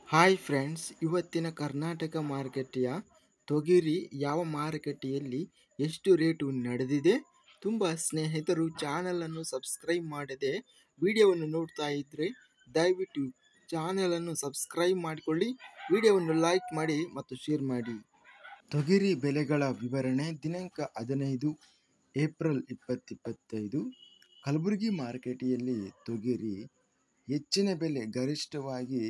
Hi friends, ಇವತ್ತಿನ ಕರ್ನಾಟಕ ಮಾರುಕಟ್ಟೆಯ ತೊಗರಿ ಯಾವ ಮಾರುಕಟ್ಟೆಯಲ್ಲಿ ಎಷ್ಟು ರೇಟು ನಡೆದಿದೆ? ತುಂಬ ಸ್ನೇಹಿತರು ಚಾನಲನ್ನು ಸಬ್ಸ್ಕ್ರೈಬ್ ಮಾಡದೆ ವಿಡಿಯೋವನ್ನು ನೋಡ್ತಾ ಇದ್ದರೆ ದಯವಿಟ್ಟು ಚಾನಲನ್ನು ಸಬ್ಸ್ಕ್ರೈಬ್ ಮಾಡಿಕೊಳ್ಳಿ, ವಿಡಿಯೋವನ್ನು ಲೈಕ್ ಮಾಡಿ ಮತ್ತು ಶೇರ್ ಮಾಡಿ. ತೊಗರಿ ಬೆಲೆಗಳ ವಿವರಣೆ ದಿನಾಂಕ 15 ಏಪ್ರಿಲ್ 2025. ಕಲಬುರಗಿ ಮಾರುಕಟ್ಟೆಯಲ್ಲಿ ತೊಗರಿ ಹೆಚ್ಚಿನ ಬೆಲೆ ಗರಿಷ್ಠವಾಗಿ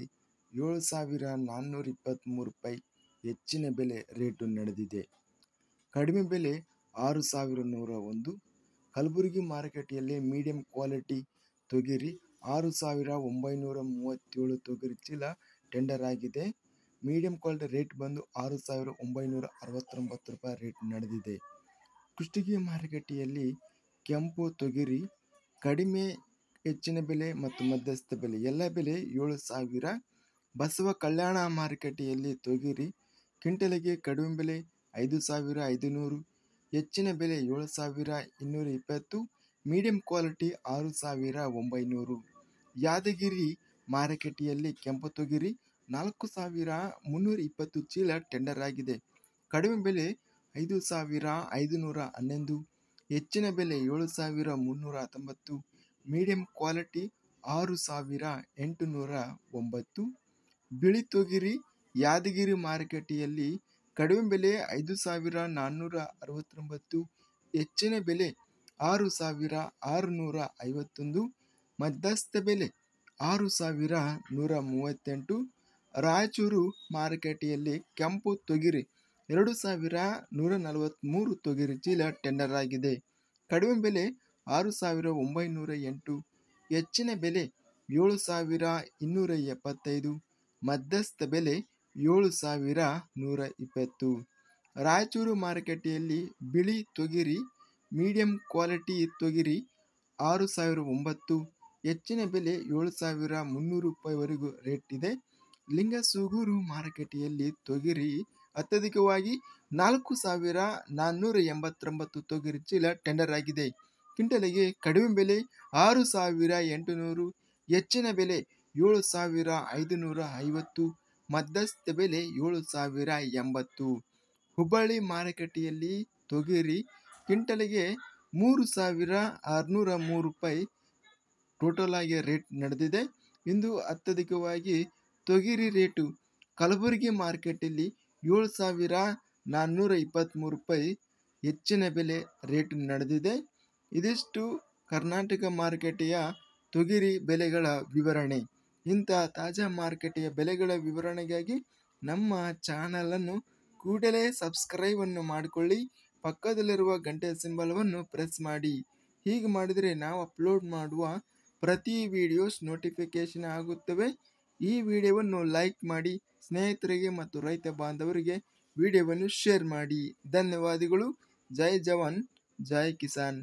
7,423 ರೂಪಾಯಿ ಹೆಚ್ಚಿನ ಬೆಲೆ ರೇಟು ನಡೆದಿದೆ. ಕಡಿಮೆ ಬೆಲೆ 6,101. ಕಲಬುರಗಿ ಮಾರುಕಟ್ಟೆಯಲ್ಲಿ ಮೀಡಿಯಂ ಕ್ವಾಲಿಟಿ ತೊಗರಿ 6,937 ತೊಗರಿ ಚೀಲ ಟೆಂಡರ್ ಆಗಿದೆ. ಮೀಡಿಯಂ ಕ್ವಾಲಿಟಿ ರೇಟ್ ಬಂದು 6,969 ರೂಪಾಯಿ ರೇಟ್ ನಡೆದಿದೆ. ಕುಷ್ಟಗಿ ಮಾರುಕಟ್ಟೆಯಲ್ಲಿ ಕೆಂಪು ತೊಗರಿ ಕಡಿಮೆ, ಹೆಚ್ಚಿನ ಬೆಲೆ ಮತ್ತು ಮಧ್ಯಸ್ಥ ಬೆಲೆ ಎಲ್ಲ ಬೆಲೆ 7,000. ಬಸವ ಕಲ್ಯಾಣ ಮಾರುಕಟ್ಟೆಯಲ್ಲಿ ತೊಗರಿ ಕ್ವಿಂಟಲಿಗೆ ಕಡಿಮೆ ಬೆಲೆ 5,500, ಹೆಚ್ಚಿನ ಬೆಲೆ 7,220, ಮೀಡಿಯಂ ಕ್ವಾಲಿಟಿ 6,900. ಯಾದಗಿರಿ ಮಾರುಕಟ್ಟೆಯಲ್ಲಿ ಕೆಂಪು ತೊಗರಿ 4,320 ಚೀಲ ಟೆಂಡರ್ ಆಗಿದೆ. ಕಡಿಮೆ ಬೆಲೆ 5,511, ಹೆಚ್ಚಿನ ಬೆಲೆ 7,319, ಮೀಡಿಯಂ ಕ್ವಾಲಿಟಿ 6,809. ಬಿಳಿ ತೊಗರಿ ಯಾದಗಿರಿ ಮಾರುಕಟ್ಟೆಯಲ್ಲಿ ಕಡಿಮೆ ಬೆಲೆ 5,469, ಹೆಚ್ಚಿನ ಬೆಲೆ 6,651, ಮಧ್ಯಸ್ಥ ಬೆಲೆ 6,138. ರಾಯಚೂರು ಮಾರುಕಟ್ಟೆಯಲ್ಲಿ ಕೆಂಪು ತೊಗರಿ 2,143 ತೊಗರಿ ಚೀಲ ಟೆಂಡರ್ ಆಗಿದೆ. ಕಡಿಮೆ ಬೆಲೆ 6,908, ಹೆಚ್ಚಿನ ಬೆಲೆ 7,275, ಮಧ್ಯಸ್ಥ ಬೆಲೆ 7,120. ರಾಯಚೂರು ಮಾರುಕಟ್ಟೆಯಲ್ಲಿ ಬಿಳಿ ತೊಗರಿ ಮೀಡಿಯಂ ಕ್ವಾಲಿಟಿ ತೊಗರಿ 6,009, ಹೆಚ್ಚಿನ ಬೆಲೆ 7,300 ರೂಪಾಯಿವರೆಗೂ ರೇಟ್ ಇದೆ. ಲಿಂಗಸೂಗೂರು ಮಾರುಕಟ್ಟೆಯಲ್ಲಿ ತೊಗರಿ ಅತ್ಯಧಿಕವಾಗಿ 4,489 ತೊಗರಿ ಚೀಲ ಟೆಂಡರ್ ಆಗಿದೆ. ಕ್ವಿಂಟಲಿಗೆ ಕಡಿಮೆ ಬೆಲೆ 6,800, ಹೆಚ್ಚಿನ ಬೆಲೆ 7,550, ಮಧ್ಯಸ್ಥ ಬೆಲೆ 7,080. ಹುಬ್ಬಳ್ಳಿ ಮಾರುಕಟ್ಟೆಯಲ್ಲಿ ತೊಗರಿ ಕ್ವಿಂಟಲಿಗೆ 3,603 ರೂಪಾಯಿ ಟೋಟಲ್ ಆಗಿ ರೇಟ್ ನಡೆದಿದೆ. ಇಂದು ಅತ್ಯಧಿಕವಾಗಿ ತೊಗರಿ ರೇಟು ಕಲಬುರಗಿ ಮಾರುಕಟ್ಟೆಯಲ್ಲಿ 7,423 ರೂಪಾಯಿ ಹೆಚ್ಚಿನ ಬೆಲೆ ರೇಟು ನಡೆದಿದೆ. ಇದಿಷ್ಟು ಕರ್ನಾಟಕ ಮಾರುಕಟ್ಟೆಯ ತೊಗರಿ ಬೆಲೆಗಳ ವಿವರಣೆ. ಇಂತಹ ತಾಜಾ ಮಾರುಕಟ್ಟೆಯ ಬೆಲೆಗಳ ವಿವರಣೆಗಾಗಿ ನಮ್ಮ ಚಾನಲನ್ನು ಕೂಡಲೇ ಸಬ್ಸ್ಕ್ರೈಬನ್ನು ಮಾಡಿಕೊಳ್ಳಿ, ಪಕ್ಕದಲ್ಲಿರುವ ಗಂಟೆ ಸಿಂಬಲವನ್ನು ಪ್ರೆಸ್ ಮಾಡಿ. ಹೀಗೆ ಮಾಡಿದರೆ ನಾವು ಅಪ್ಲೋಡ್ ಮಾಡುವ ಪ್ರತಿ ವಿಡಿಯೋಸ್ ನೋಟಿಫಿಕೇಶನ್ ಆಗುತ್ತವೆ. ಈ ವಿಡಿಯೋವನ್ನು ಲೈಕ್ ಮಾಡಿ, ಸ್ನೇಹಿತರಿಗೆ ಮತ್ತು ರೈತ ಬಾಂಧವರಿಗೆ ವಿಡಿಯೋವನ್ನು ಶೇರ್ ಮಾಡಿ. ಧನ್ಯವಾದಗಳು. ಜೈ ಜವಾನ್, ಜೈ ಕಿಸಾನ್.